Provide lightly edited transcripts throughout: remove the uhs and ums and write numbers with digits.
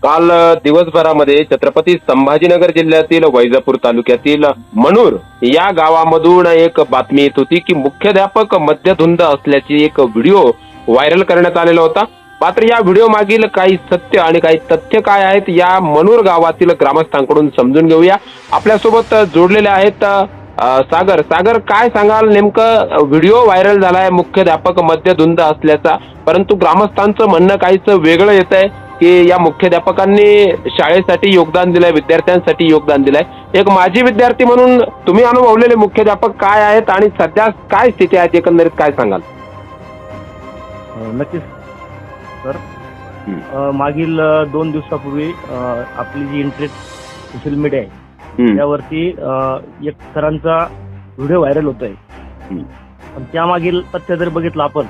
काल दिवसभरामध्ये छत्रपती संभाजीनगर जिल्ह्यातील वैजापूर तालुक्यातील मनूर या गावामधून एक बातमी येत होती की मुख्याध्यापक मद्यधुंद असल्याची एक व्हिडिओ व्हायरल करण्यात आलेला होता. मात्र या व्हिडिओ मागील काही सत्य आणि काही तथ्य काय आहेत या मनूर गावातील ग्रामस्थांकडून समजून घेऊया. आपल्यासोबत जोडलेले आहेत सागर, काय सांगाल? नेमकं व्हिडिओ व्हायरल झालाय मुख्याध्यापक मद्यधुंद असल्याचा, परंतु ग्रामस्थांचं म्हणणं काहीच वेगळं येत आहे की या मुख्याध्यापकांनी शाळेसाठी योगदान दिलंय, विद्यार्थ्यांसाठी योगदान दिलंय. एक माजी विद्यार्थी म्हणून तुम्ही अनुभवलेले मुख्याध्यापक काय आहेत आणि सध्या काय स्थिती आहे एकंदरीत काय सांगाल? नक्कीच सर. मागील 2 दिवसापूर्वी आपली जी इंटरेस्ट सोशल मीडिया आहे त्यावरती एक सरांचा व्हिडिओ व्हायरल होतोय. त्यामागील तथ्य जर बघितलं आपण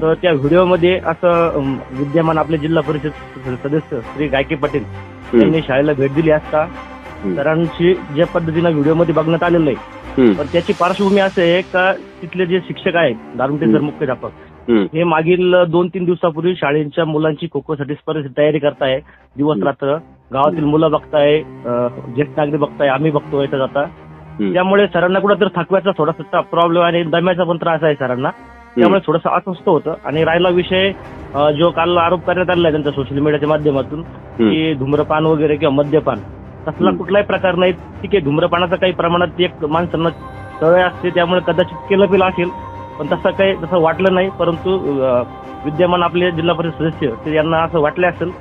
तर त्या व्हिडिओमध्ये असं विद्यमान आपले जिल्हा परिषद सदस्य श्री गायके पाटील यांनी शाळेला भेट दिली असता सरांची ज्या पद्धतीनं व्हिडिओमध्ये बघण्यात आलेलं आहे, पण त्याची पार्श्वभूमी असं आहे का तिथले जे शिक्षक आहेत दारुमटे सर मुख्याध्यापक हे मागील 2-3 दिवसापूर्वी शाळेच्या मुलांची खो खो साठी स्पर्धेची तयारी करताय. दिवस रात्र गावातील मुलं बघताय, ज्येष्ठ नागरिक बघताय, आम्ही बघतोय तर आता त्यामुळे सरांना कुठं थकव्याचा थोडासा प्रॉब्लेम आणि दम्याचा पण त्रास आहे सरांना. त्यामुळे थोडंसं अस्वस्थ होतं. आणि राहिला विषय जो काल आरोप करण्यात आलेला आहे त्यांच्या सोशल मीडियाच्या माध्यमातून की धूम्रपान वगैरे किंवा मद्यपान तसला कुठलाही प्रकार नाही. ठीक आहे, धूम्रपानाचा काही प्रमाणात एक माणसांना सवय असते त्यामुळे कदाचित केलं पिलं असेल, पण तसं वाटलं नाही. परंतु विद्यमान आपले जिल्हा परिषद सदस्य ते यांना असं वाटलं असेल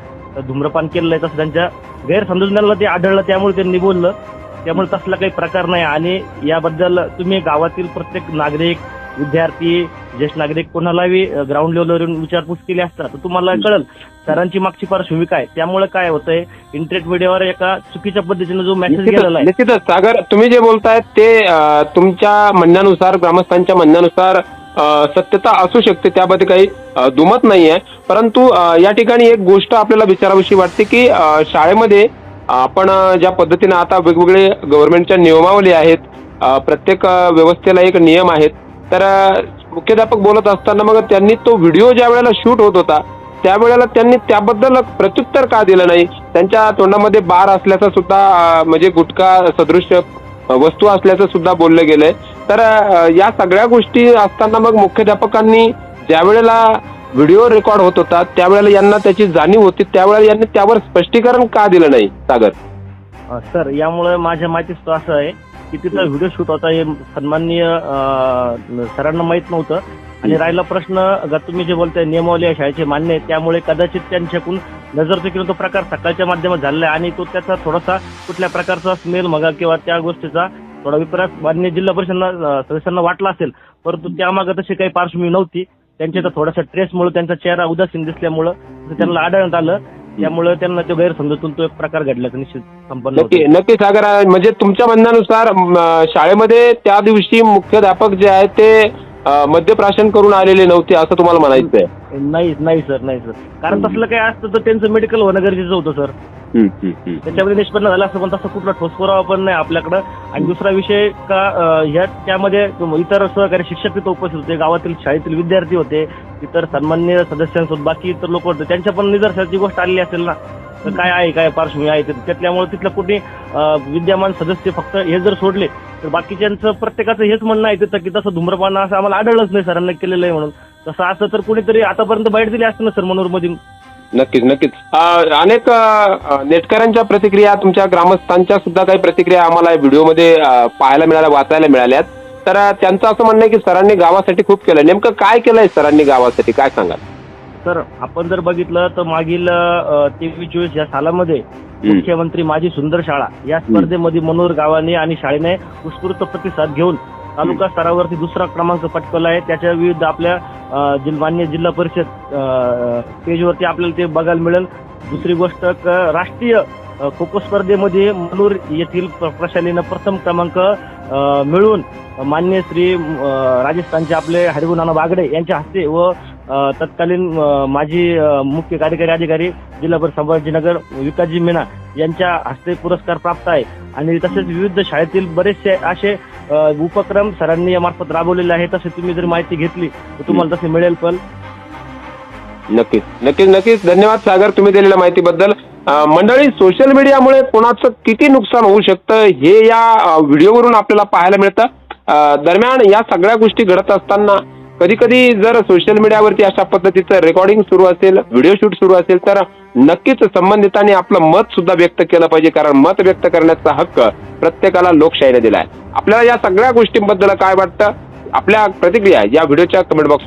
धूम्रपान केलेलं आहे, तसं त्यांच्या गैरसमजून ते आढळलं त्यामुळे त्यांनी बोललं. त्यामुळे तसला काही प्रकार नाही. आणि याबद्दल तुम्ही गावातील प्रत्येक नागरिक, विद्यार्थी, ज्येष्ठ नागरिक कोणालाही ग्राउंड लेवलवरून विचारपूस केली असता तर तुम्हाला कळेल सरांची मागची पार्श्वभूमी काय. त्यामुळे काय होतंय इंटरनेट मीडियावर एका चुकीच्या पद्धतीने जो मेसेज गेलेला आहे. निश्चितच सागर, तुम्ही जे बोलतायत ते तुमच्या म्हणण्यानुसार, ग्रामस्थांच्या म्हणण्यानुसार सत्यता असू शकते, त्यामध्ये काही दुमत नाहीये. परंतु या ठिकाणी एक गोष्ट आपल्याला विचारावीशी वाटते की शाळेमध्ये आपण ज्या पद्धतीने आता वेगवेगळे गव्हर्नमेंटच्या नियमावली आहेत, प्रत्येक व्यवस्थेला एक नियम आहेत. तर मुख्याध्यापक बोलत असताना मग त्यांनी तो व्हिडिओ ज्या वेळेला शूट होत होता त्यावेळेला त्यांनी त्याबद्दल प्रत्युत्तर का दिलं नाही? त्यांच्या तोंडामध्ये बार असल्याचं सुद्धा म्हणजे गुटखा सदृश वस्तू असल्याचं सुद्धा बोललं गेलंय. तर या सगळ्या गोष्टी असताना मग मुख्याध्यापकांनी ज्या वेळेला व्हिडिओ रेकॉर्ड होत होता त्यावेळेला यांना त्याची जाणीव होती, त्यावेळेला यांनी त्यावर स्पष्टीकरण का दिलं नाही? सागर सर, यामुळे माझ्या माहितीच असं आहे की तिथला व्हिडिओ शूट होता हे सन्माननीय सरांना माहित नव्हतं. आणि राहिला प्रश्न तुम्ही जे बोलताय नियमावली आहे शाळेचे मान्य आहे, त्यामुळे कदाचित त्यांच्याकडून नजर तो प्रकार सकाळच्या माध्यमात झालेला आहे आणि तो त्याचा थोडासा कुठल्या प्रकारचा स्मेल मगा किंवा त्या गोष्टीचा थोडा विपरीत मान्य जिल्हा परिषद सदस्यांना वाटला असेल, परंतु त्यामागे तशी काही पार्श्वभूमी नव्हती. त्यांच्या थोडासा स्ट्रेसमुळे त्यांचा चेहरा उदासीन दिसल्यामुळं त्यांना आढळण्यात आलं, त्यामुळे त्यांना तो गैरसमजातून तो एक प्रकार घडल्याचं निश्चित संपन्न. नक्की सागर, म्हणजे तुमच्या म्हणण्यानुसार शाळेमध्ये त्या दिवशी मुख्याध्यापक जे आहेत ते मद्यप्राशन करून आलेले नव्हते असं तुम्हाला म्हणायचं आहे? नाही सर, कारण तसलं काही असतं तर त्यांचं मेडिकल होणं गरजेचं होतं सर. त्याच्यामध्ये निष्पन्न झालं असतं, पण तसं कुठला ठोस पुरावा पण नाही आपल्याकडं. आणि दुसरा विषय का त्यामध्ये इतर सहकारी शिक्षक तिथं उपस्थित होते, गावातील शाळेतील विद्यार्थी होते, इतर सन्माननीय सदस्यांसोबत बाकी इतर लोक होते, त्यांच्या पण निदर्शनाची गोष्ट आलेली असेल ना, तर काय पार्श्वभूमी आहे त्यामुळे तिथलं कुठे विद्यमान सदस्य फक्त हे जर सोडले तर बाकीच्यांचं प्रत्येकाचं हेच म्हणणं आहे तिथं की तसं धूम्रपान असं आम्हाला आढळलंच नाही सरांना केलेलं आहे म्हणून. तसं असं तर कुणीतरी आतापर्यंत बाहेर दिली असतं ना सर मनोरमधून. नक्कीच. अनेक नेटकऱ्यांच्या प्रतिक्रिया, तुमच्या ग्रामस्थांच्या सुद्धा काही प्रतिक्रिया आम्हाला व्हिडिओमध्ये पाहायला मिळाल्या, वाचायला मिळाल्यात. तर त्यांचं असं म्हणणं आहे की सरांनी गावासाठी खूप केलंय. नेमकं काय केलंय सरांनी गावासाठी, काय सांगाल? सर, आपण जर बघितलं तर मागील 23-24 या सालामध्ये मुख्यमंत्री माझी सुंदर शाळा या स्पर्धेमध्ये मनोर गावाने आणि शाळेने उत्स्फूर्त प्रतिसाद घेऊन तालुका स्तरावरती 2रा क्रमांक पटकावला आहे. त्याच्या विविध आपल्या मान्य जिल्हा परिषद पेजवरती आपल्याला ते बघायला मिळेल. दुसरी गोष्ट राष्ट्रीय खो खो स्पर्धेमध्ये मनोर येथील प्रशालेनं प्रथम क्रमांक मिळवून मान्य श्री राजस्थानचे आपले हरिगुण नाना बागडे यांच्या हस्ते व तत्कालीन माजी मुख्य कार्यकारी अधिकारी जिल्हा परिषद संभाजीनगर विकासजी मीना यांच्या हस्ते पुरस्कार प्राप्त आहे. आणि तसेच विविध शाळेतील बरेचसे असे उपक्रम सरांनी यामार्फत राबवलेले आहे. तसे तुम्ही जर माहिती घेतली तर तुम्हाला तसे मिळेल. पण नक्कीच. धन्यवाद सागर, तुम्ही दिलेल्या माहितीबद्दल. मंडळी, सोशल मीडियामुळे कोणाचं किती नुकसान होऊ शकतं हे या व्हिडिओवरून आपल्याला पाहायला मिळतं. दरम्यान या सगळ्या गोष्टी घडत असताना कधी कधी जर सोशल मीडियावरती अशा पद्धतीचं रेकॉर्डिंग सुरू असेल, व्हिडिओ शूट सुरू असेल, तर नक्कीच संबंधितांनी आपलं मत सुद्धा व्यक्त केलं पाहिजे, कारण मत व्यक्त करण्याचा हक्क प्रत्येकाला लोकशाहीने दिलाय. आपल्याला या सगळ्या गोष्टींबद्दल काय वाटतं? आपल्या प्रतिक्रिया या व्हिडिओच्या कमेंट बॉक्स